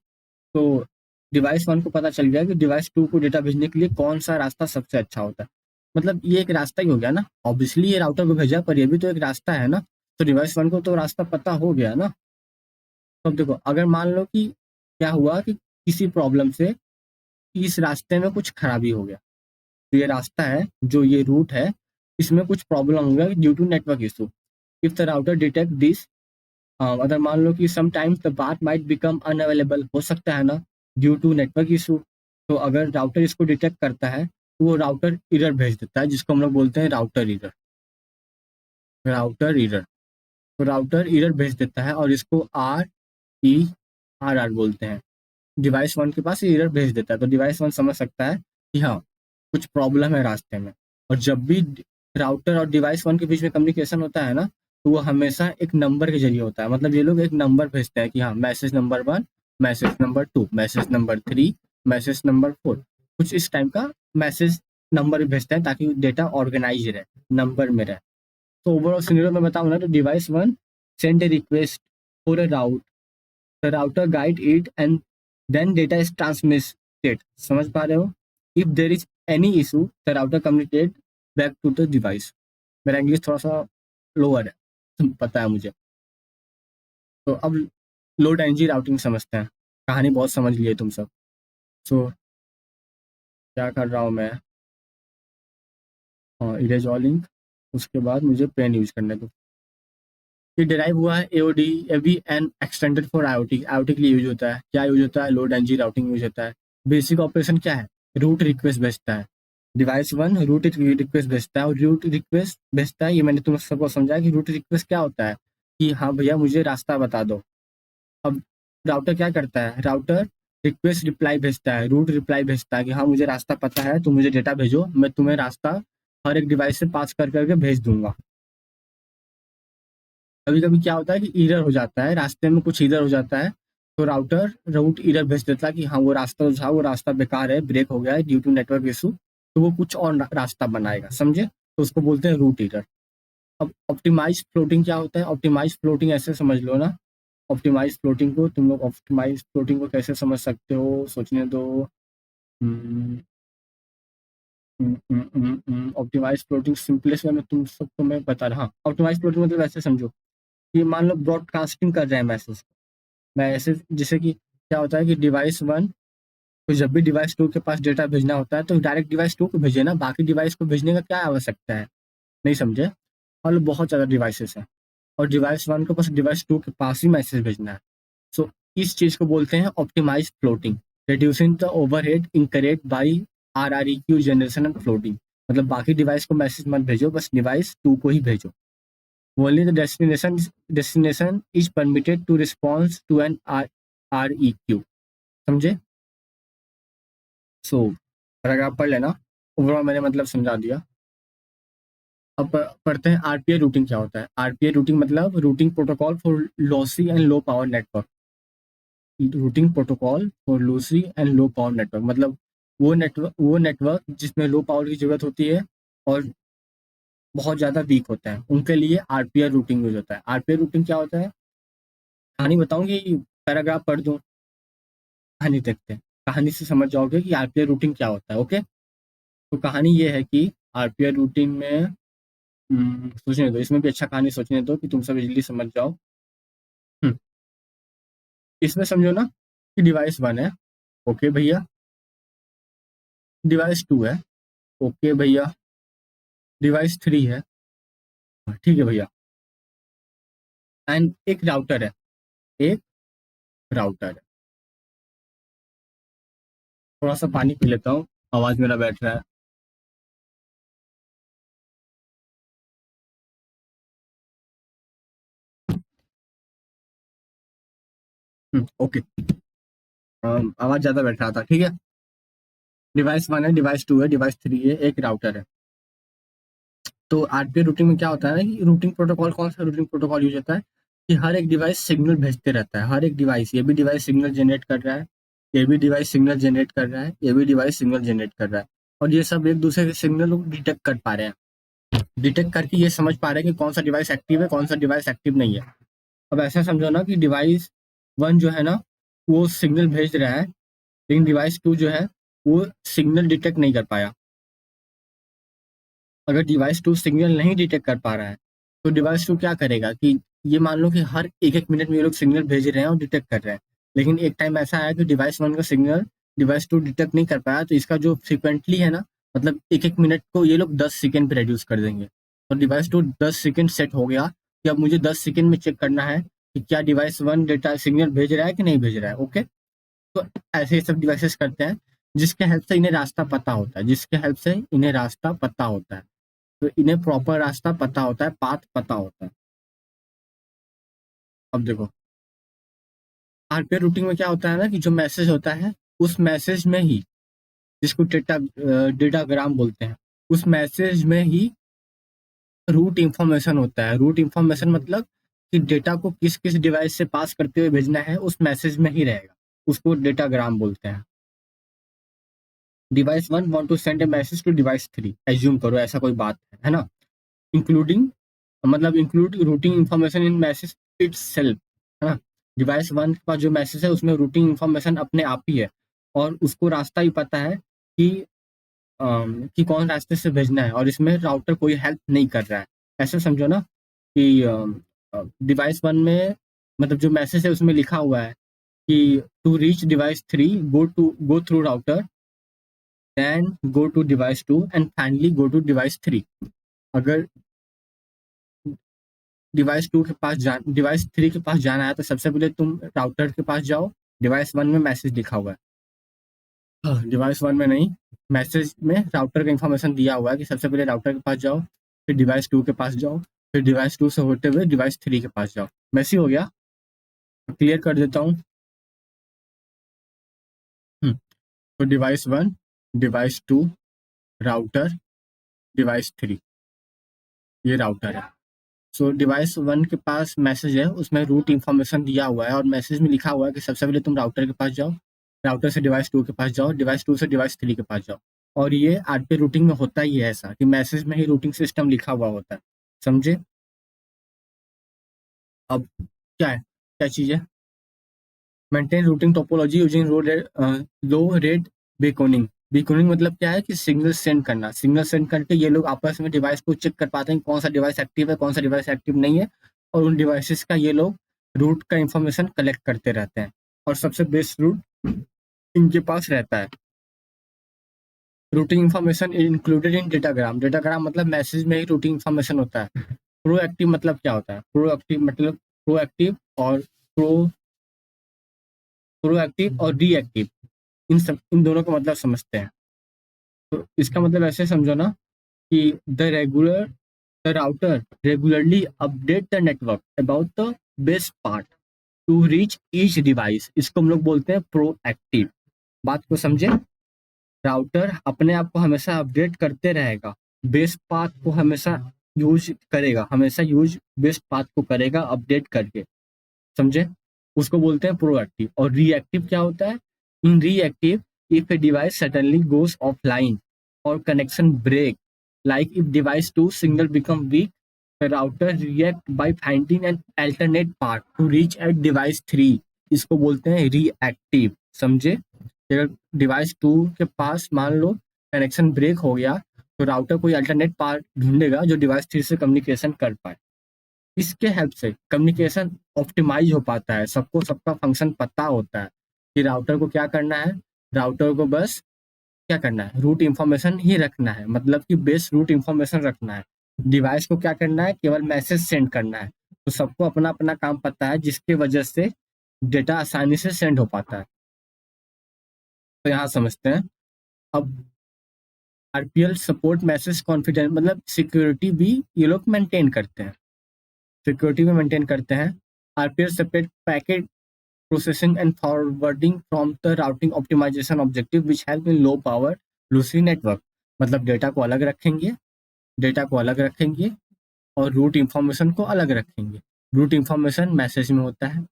A: तो डिवाइस 1 को पता चल गया कि डिवाइस 2 को डेटा भेजने के लिए कौन सा रास्ता सबसे अच्छा होता है। मतलब ये एक रास्ता ही हो गया ना, ऑब्वियसली ये राउटर को भेजा पर ये भी तो एक रास्ता है ना। तो डिवाइस 1 को तो रास्ता पता हो गया ना। तो अब देखो, अगर मान लो कि क्या हुआ कि किसी प्रॉब्लम से इस रास्ते में कुछ खराबी हो गया, तो ये रास्ता है जो ये रूट है, इसमें कुछ प्रॉब्लम हो गया due to network issue. If the router detect this, अगर मान लो कि sometimes the path might become unavailable, हो सकता है ना ड्यू टू नेटवर्क इशू। तो अगर राउटर इसको डिटेक्ट करता है तो वो राउटर एरर भेज देता है, जिसको हम लोग बोलते हैं राउटर एरर। राउटर एरर, तो राउटर एरर भेज देता है और इसको ERR बोलते हैं। डिवाइस वन के पास एरर भेज देता है, तो डिवाइस वन समझ सकता है कि हाँ कुछ प्रॉब्लम है रास्ते में। और जब भी राउटर और डिवाइस वन के बीच में कम्युनिकेशन होता है ना, तो वो हमेशा एक नंबर के जरिए होता है। मतलब ये लोग एक नंबर भेजते हैं कि हाँ message number 1, message number 2, message number 3, message number 4, कुछ इस टाइम का मैसेज नंबर भेजते हैं ताकि डेटा ऑर्गेनाइज रहे, नंबर में रहे। तो ओवरऑल सिनेरियो में बताऊँ ना, तो device one send A request for a route, the router guide it and then data is transmitted. समझ पा रहे हो? If there is any issue, the router communicate back to the device. मेरा इंग्लिश थोड़ा सा लोअर है, पता है मुझे। तो अब लोड एनजी राउटिंग समझते हैं। कहानी बहुत समझ लिए तुम सब। सो क्या कर रहा हूँ मैं? हाँ, इरेज ऑल लिंक। उसके बाद मुझे पेन यूज करने दो। ये डिराइव हुआ है AOD V and extended for IoT. IoT के लिए यूज होता है। क्या यूज होता है? लोड एनजी राउटिंग यूज होता है। बेसिक ऑपरेशन क्या है? रूट रिक्वेस्ट भेजता है। डिवाइस वन रूट रिक्वेस्ट भेजता है, और रूट रिक्वेस्ट भेजता है, ये मैंने तुम सबको समझाया कि रूट रिक्वेस्ट क्या होता है कि हाँ भैया मुझे रास्ता बता दो। अब राउटर क्या करता है? राउटर रिक्वेस्ट रिप्लाई भेजता है, रूट रिप्लाई भेजता है कि हाँ मुझे रास्ता पता है, तुम मुझे डेटा भेजो, मैं तुम्हें रास्ता हर एक डिवाइस से पास कर करके भेज दूंगा। कभी कभी क्या होता है कि ईरर हो जाता है, रास्ते में कुछ ईरर हो जाता है, तो राउटर रूट ईरर भेज देता है कि हाँ वो रास्ता जो था वो रास्ता बेकार है, ब्रेक हो गया है ड्यू टू नेटवर्क इशू, तो वो कुछ और रास्ता बनाएगा। समझे? तो उसको बोलते हैं रूट ईरर। अब ऑप्टिमाइज फ्लोटिंग क्या होता है? ऑप्टिमाइज फ्लोटिंग ऐसे समझ लो ना। ऑप्टिमाइज फ्लोटिंग को तुम लोग ऑप्टिमाइज फ्लोटिंग को कैसे समझ सकते हो? सोचने दो। ऑप्टिमाइज फ्लोटिंग सिंपलेस्ट वे में तुम सबको मैं बता रहा। हाँ, ऑप्टिमाइज फ्लोटिंग मतलब ऐसे समझो कि मान लो ब्रॉडकास्टिंग कर रहे हैं मैसेज। मैसेज जैसे कि क्या होता है कि डिवाइस वन को जब भी डिवाइस टू के पास डेटा भेजना होता है तो डायरेक्ट डिवाइस टू को भेजे ना, बाकी डिवाइस को भेजने का क्या आवश्यकता है? नहीं समझे? और बहुत ज़्यादा डिवाइसेस हैं, और डिवाइस वन को बस डिवाइस टू के पास ही मैसेज भेजना है। सो इस चीज़ को बोलते हैं optimize flooding, reducing the overhead incorrect by RREQ generation and flooding. मतलब बाकी डिवाइस को मैसेज मत भेजो, बस डिवाइस टू को ही भेजो। Only the destination is permitted to response to an REQ। समझे? सो पैराग्राफ पढ़ लेना। ओवरऑल मैंने मतलब समझा दिया। अब पढ़ते हैं आरपीआई रूटिंग क्या होता है। आरपीआई रूटिंग मतलब routing protocol for lossy and low power network. Routing protocol for lossy and low power network मतलब वो नेटवर्क जिसमें लो पावर की जरूरत होती है और बहुत ज़्यादा वीक होता है, उनके लिए आरपीआई रूटिंग यूज होता है। आरपीआई रूटिंग क्या होता है? कहानी बताऊंगी, पैराग्राफ पढ़ दूं? कहानी देखते हैं, कहानी से समझ जाओगे कि आरपीआई रूटिंग क्या होता है। ओके, तो कहानी ये है कि आरपीआई रूटिंग में सोचने दो, इसमें भी अच्छा कहानी सोचने दो कि तुम सब इजीली समझ जाओ। हम्म, इसमें समझो ना कि डिवाइस वन है, ओके भैया। डिवाइस टू है, ओके भैया। डिवाइस थ्री है, ठीक है भैया। एंड एक राउटर है, एक राउटर है। थोड़ा सा पानी पी लेता हूँ, आवाज मेरा बैठ रहा है। ओके। आवाज ज्यादा बैठ रहा था, ठीक है। डिवाइस वन है, डिवाइस टू है, डिवाइस थ्री है, एक राउटर है। तो आरपीआई रूटिंग में क्या होता है ना कि रूटिंग प्रोटोकॉल, कौन सा रूटिंग प्रोटोकॉल यूज होता है कि हर एक डिवाइस सिग्नल भेजते रहता है। हर एक डिवाइस, ये भी डिवाइस सिग्नल जनरेट कर रहा है, ये भी डिवाइस सिग्नल जनरेट कर रहा है, ये भी डिवाइस सिग्नल जनरेट कर रहा है, और ये सब एक दूसरे के सिग्नल को डिटेक्ट कर पा रहे हैं। डिटेक्ट करके ये समझ पा रहे हैं कि कौन सा डिवाइस एक्टिव है, कौन सा डिवाइस एक्टिव नहीं है। अब ऐसा समझो ना कि डिवाइस वन जो है ना वो सिग्नल भेज रहा है, लेकिन डिवाइस टू जो है वो सिग्नल डिटेक्ट नहीं कर पाया। अगर डिवाइस टू सिग्नल नहीं डिटेक्ट कर पा रहा है तो डिवाइस टू क्या करेगा कि ये मान लो कि हर एक एक मिनट में ये लोग सिग्नल भेज रहे हैं और डिटेक्ट कर रहे हैं, लेकिन एक टाइम ऐसा आया कि डिवाइस वन का सिग्नल डिवाइस टू डिटेक्ट नहीं कर पाया, तो इसका जो फ्रिक्वेंटली है ना, मतलब एक एक मिनट को ये लोग 10 सेकेंड पे रिड्यूस कर देंगे। तो डिवाइस टू 10 सेकेंड सेट हो गया कि अब मुझे 10 सेकेंड में चेक करना है कि क्या डिवाइस वन डेटा सिग्नल भेज रहा है कि नहीं भेज रहा है। ओके, तो ऐसे ही सब डिवाइसेस करते हैं जिसके हेल्प से इन्हें रास्ता पता होता है, जिसके हेल्प से इन्हें रास्ता पता होता है। तो इन्हें प्रॉपर रास्ता पता होता है, पाथ पता होता है। अब देखो, आरपीए रूटिंग में क्या होता है ना कि जो मैसेज होता है उस मैसेज में ही, जिसको डेटाग्राम बोलते हैं, उस मैसेज में ही रूट इंफॉर्मेशन होता है। रूट इंफॉर्मेशन मतलब कि डेटा को किस किस डिवाइस से पास करते हुए भेजना है उस मैसेज में ही रहेगा, उसको डेटाग्राम बोलते हैं। Device 1 want to send a message to device 3, assume करो ऐसा कोई बात है ना, इंक्लूडिंग मतलब include routing information in message itself, है ना। डिवाइस 1 के पास जो मैसेज है उसमें रूटिंग इंफॉर्मेशन अपने आप ही है, और उसको रास्ता ही पता है कि कि कौन रास्ते से भेजना है, और इसमें राउटर कोई हेल्प नहीं कर रहा है। ऐसे समझो ना कि डिवाइस 1 में मतलब जो मैसेज है उसमें लिखा हुआ है कि to reach device 3 go through router, then go to device 2 and finally go to device 3। अगर डिवाइस 3 के पास जाना है तो सबसे पहले तुम राउटर के पास जाओ। डिवाइस 1 में मैसेज लिखा हुआ है, डिवाइस 1 में नहीं, मैसेज में राउटर का इंफॉर्मेशन दिया हुआ है कि सबसे पहले राउटर के पास जाओ, फिर डिवाइस 2 के पास जाओ, फिर डिवाइस 2 से होते हुए डिवाइस 3 के पास जाओ। मैसी हो गया, क्लियर कर देता हूँ। तो डिवाइस 1, डिवाइस 2, राउटर, डिवाइस 3, ये राउटर है। सो डिवाइस 1 के पास मैसेज है, उसमें रूट इंफॉर्मेशन दिया हुआ है और मैसेज में लिखा हुआ है कि सबसे पहले तुम राउटर के पास जाओ, राउटर से डिवाइस 2 के पास जाओ, डिवाइस 2 से डिवाइस 3 के पास जाओ। और ये आरपी रूटिंग में होता ही है ऐसा कि मैसेज में ही रूटिंग सिस्टम लिखा हुआ होता है, समझे। अब क्या है, क्या चीज़ है, मेंटेन रूटिंग टोपोलॉजी यूजिंग लो रेट बेकोनिंग। बेकोनिंग मतलब क्या है कि सिग्नल सेंड करना, सिग्नल सेंड करके ये लोग आपस में डिवाइस को चेक कर पाते हैं कौन सा डिवाइस एक्टिव है, कौन सा डिवाइस एक्टिव नहीं है, और उन डिवाइसेस का ये लोग रूट का इंफॉर्मेशन कलेक्ट करते रहते हैं, और सबसे बेस्ट रूट इनके पास रहता है। Routing information included in datagram, datagram मतलब मैसेज में ही रूटिंग इंफॉर्मेशन होता है। प्रोएक्टिव मतलब क्या होता है, प्रोएक्टिव मतलब प्रोएक्टिव और प्रोएक्टिव और रीएक्टिव, इन दोनों का मतलब समझते हैं। तो इसका मतलब ऐसे समझो ना कि the router regularly update the network about the best part two reach each device, इसको हम लोग बोलते हैं प्रोएक्टिव। बात को समझे, राउटर अपने आप को हमेशा अपडेट करते रहेगा, बेस्ट पाथ को हमेशा यूज करेगा, हमेशा यूज बेस्ट पाथ को करेगा अपडेट करके, समझे, उसको बोलते हैं प्रोएक्टिव। और रिएक्टिव क्या होता है, in reactive if a device suddenly goes offline और connection break, like if device 2 signal become weak, router react by finding an alternate path to reach at device 3, इसको बोलते हैं रिएक्टिव, समझे। अगर डिवाइस 2 के पास मान लो कनेक्शन ब्रेक हो गया तो राउटर कोई अल्टरनेट पाथ ढूंढेगा जो डिवाइस 3 से कम्युनिकेशन कर पाए। इसके हेल्प से कम्युनिकेशन ऑप्टिमाइज हो पाता है, सबको सबका फंक्शन पता होता है कि राउटर को क्या करना है, राउटर को बस क्या करना है, रूट इंफॉर्मेशन ही रखना है, मतलब कि बेस रूट इंफॉर्मेशन रखना है। डिवाइस को क्या करना है, केवल मैसेज सेंड करना है। तो सबको अपना अपना काम पता है, जिसके वजह से डेटा आसानी से सेंड हो पाता है। तो यहाँ समझते हैं। अब आरपीएल सपोर्ट मैसेज कॉन्फिडेंस मतलब सिक्योरिटी भी ये लोग मेंटेन करते हैं, सिक्योरिटी भी मेंटेन करते हैं। RPL separate packet processing and forwarding from the routing optimization objective which help in low power loosely network, मतलब डेटा को अलग रखेंगे, डेटा को अलग रखेंगे और रूट इंफॉर्मेशन को अलग रखेंगे। रूट इंफॉर्मेशन मैसेज में होता है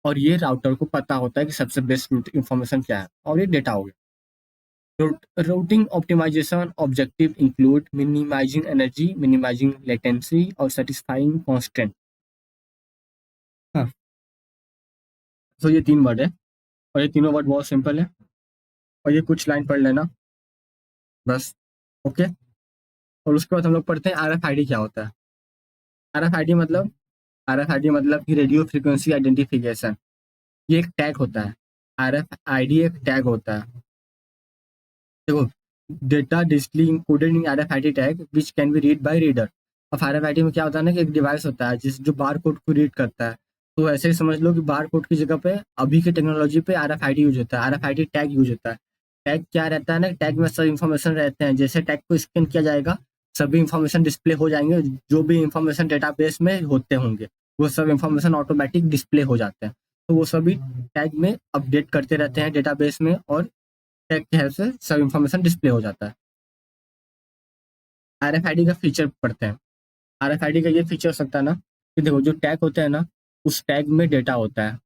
A: और ये राउटर को पता होता है कि सबसे बेस्ट रूट इंफॉर्मेशन क्या है, और ये डेटा हो गया। Routing optimization objective include minimizing energy, minimizing latency और सेटिस्फाइंग कॉन्स्टेंट। हाँ, तो ये 3 वर्ड है और ये तीनों वर्ड बहुत सिंपल है, और ये कुछ लाइन पढ़ लेना बस, ओके। और उसके बाद हम लोग पढ़ते हैं आरएफआईडी क्या होता है। आरएफआईडी मतलब कि रेडियो फ्रीक्वेंसी आइडेंटिफिकेशन, ये एक टैग होता है। आरएफआईडी एक टैग होता है, देखो, data digitally encoded in RFID tag which can be read by reader. अब आरएफआईडी में क्या होता है ना कि एक डिवाइस होता है जिस जो बार कोड को रीड करता है, तो ऐसे ही समझ लो कि बार कोड की जगह पे अभी की टेक्नोलॉजी पे आरएफआईडी यूज होता है, आरएफआईडी टैग यूज होता है। टैग क्या रहता है ना, टैग में सब इन्फॉर्मेशन रहते हैं, जैसे टैग को स्कैन किया जाएगा सभी इन्फॉर्मेशन डिस्प्ले हो जाएंगे, जो भी इन्फॉर्मेशन डेटाबेस में होते होंगे वो सब इन्फॉर्मेशन ऑटोमेटिक डिस्प्ले हो जाते हैं। तो वो सभी टैग में अपडेट करते रहते हैं डेटाबेस में, और टैग के हेल्प से सब इन्फॉर्मेशन डिस्प्ले हो जाता है। आरएफआईडी का फीचर पढ़ते हैं। आरएफआईडी का ये फीचर हो सकता है ना कि देखो, जो टैग होता है ना, उस टैग में डेटा होता है,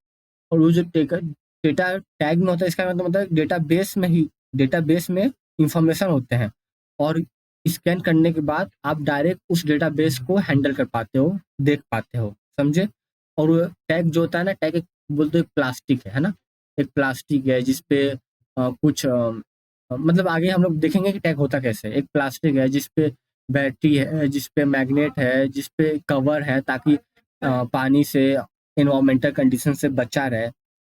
A: और वो जो डेटा टैग में होता है, इसका मतलब डेटाबेस में ही, डेटाबेस में इंफॉर्मेशन होते हैं, और स्कैन करने के बाद आप डायरेक्ट उस डेटाबेस को हैंडल कर पाते हो, देख पाते हो, समझे। और वो टैग जो होता है ना, टैग एक बोलते हैं प्लास्टिक है ना, एक प्लास्टिक है जिसपे कुछ मतलब आगे हम लोग देखेंगे कि टैग होता कैसे है। एक प्लास्टिक है जिसपे बैटरी है, जिसपे मैग्नेट है, जिसपे कवर है, ताकि पानी से, इन्वायरमेंटल कंडीशन से बचा रहे।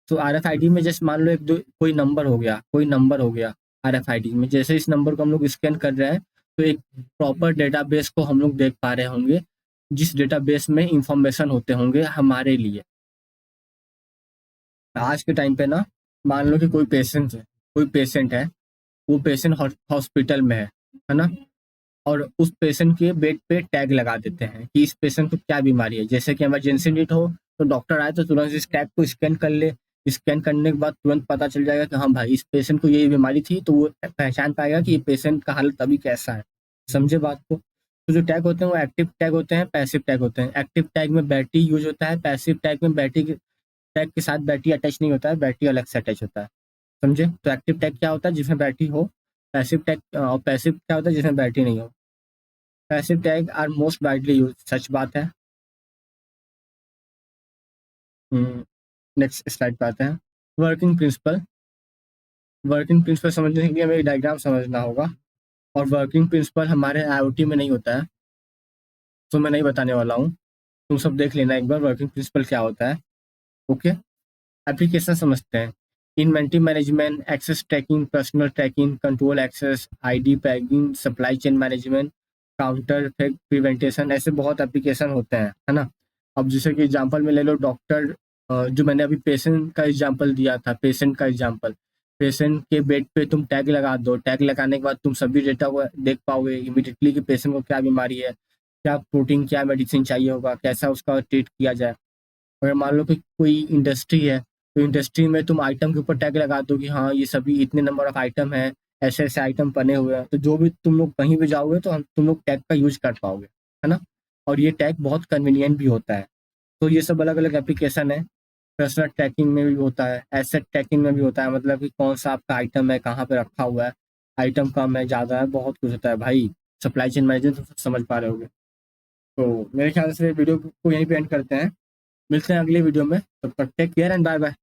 A: तो आरएफआईडी में जैसे मान लो एक दो कोई नंबर हो गया, कोई नंबर हो गया आरएफआईडी में, जैसे इस नंबर को हम लोग स्कैन कर रहे हैं, तो एक प्रॉपर डेटाबेस को हम लोग देख पा रहे होंगे, जिस डेटाबेस में इंफॉर्मेशन होते होंगे हमारे लिए। आज के टाइम पे ना, मान लो कि कोई पेशेंट है, वो पेशेंट हॉस्पिटल में है ना, और उस पेशेंट के बेड पे टैग लगा देते हैं कि इस पेशेंट को क्या बीमारी है। जैसे कि इमरजेंसी नीड हो, तो डॉक्टर आए तो तुरंत इस टैग को स्कैन कर ले। स्कैन करने के बाद तुरंत पता चल जाएगा कि हाँ भाई, इस पेशेंट को ये बीमारी थी, तो वो पहचान पाएगा कि ये पेशेंट का हालत अभी कैसा है। समझे बात को। तो जो टैग होते हैं वो एक्टिव टैग होते हैं, पैसिव टैग होते हैं। एक्टिव टैग में बैटरी यूज होता है, पैसिव टैग में बैटरी टैग के साथ बैटरी अटैच नहीं होता है, बैटरी अलग से अटैच होता है। समझे। तो एक्टिव टैग क्या होता है, जिसमें बैटरी हो। पैसिव टैग और पैसिव क्या होता है, जिसमें बैटरी नहीं हो। Passive tag are most widely use, सच बात है। नेक्स्ट स्लाइड पे आते हैं। Working principle. वर्किंग प्रिंसिपल समझने के लिए हमें डायग्राम समझना होगा, और वर्किंग प्रिंसिपल हमारे आईओटी में नहीं होता है, तो मैं नहीं बताने वाला हूँ। तुम सब देख लेना एक बार वर्किंग प्रिंसिपल क्या होता है। ओके। एप्लीकेशन समझते हैं। Inventory management, access tracking, personal tracking, control access, ID tagging, supply chain management, counter prevention, ऐसे बहुत एप्लीकेशन होते हैं, है ना। अब जैसे कि एग्जांपल में ले लो डॉक्टर, जो मैंने अभी पेशेंट का एग्जांपल दिया था, पेशेंट का एग्जांपल, पेशेंट के बेड पे तुम टैग लगा दो। टैग लगाने के बाद तुम सभी डेटा को देख पाओगे इमीडिएटली कि पेशेंट को क्या बीमारी है, क्या प्रोटीन, क्या मेडिसिन चाहिए होगा, कैसा उसका ट्रीट किया जाए। अगर मान लो कि कोई इंडस्ट्री है, तो इंडस्ट्री में तुम आइटम के ऊपर टैग लगा दो कि हाँ, ये सभी इतने नंबर ऑफ आइटम है, ऐसे ऐसे आइटम बने हुए हैं, तो जो भी तुम लोग कहीं भी जाओगे तो तुम लोग टैग का यूज कर पाओगे, है ना। और ये टैग बहुत कन्वीनियंट भी होता है। तो ये सब अलग अलग एप्लीकेशन है। पर्सनल ट्रैकिंग में भी होता है, एसेट ट्रैकिंग में भी होता है, मतलब कि कौन सा आपका आइटम है, कहाँ पे रखा हुआ है, आइटम कम है, ज़्यादा है, बहुत कुछ होता है भाई। सप्लाई चेन मैनेजमेंट तो समझ पा रहे होगे। तो मेरे ख्याल से वीडियो को यहीं पे एंड करते हैं। मिलते हैं अगली वीडियो में, तब तक take care and bye bye.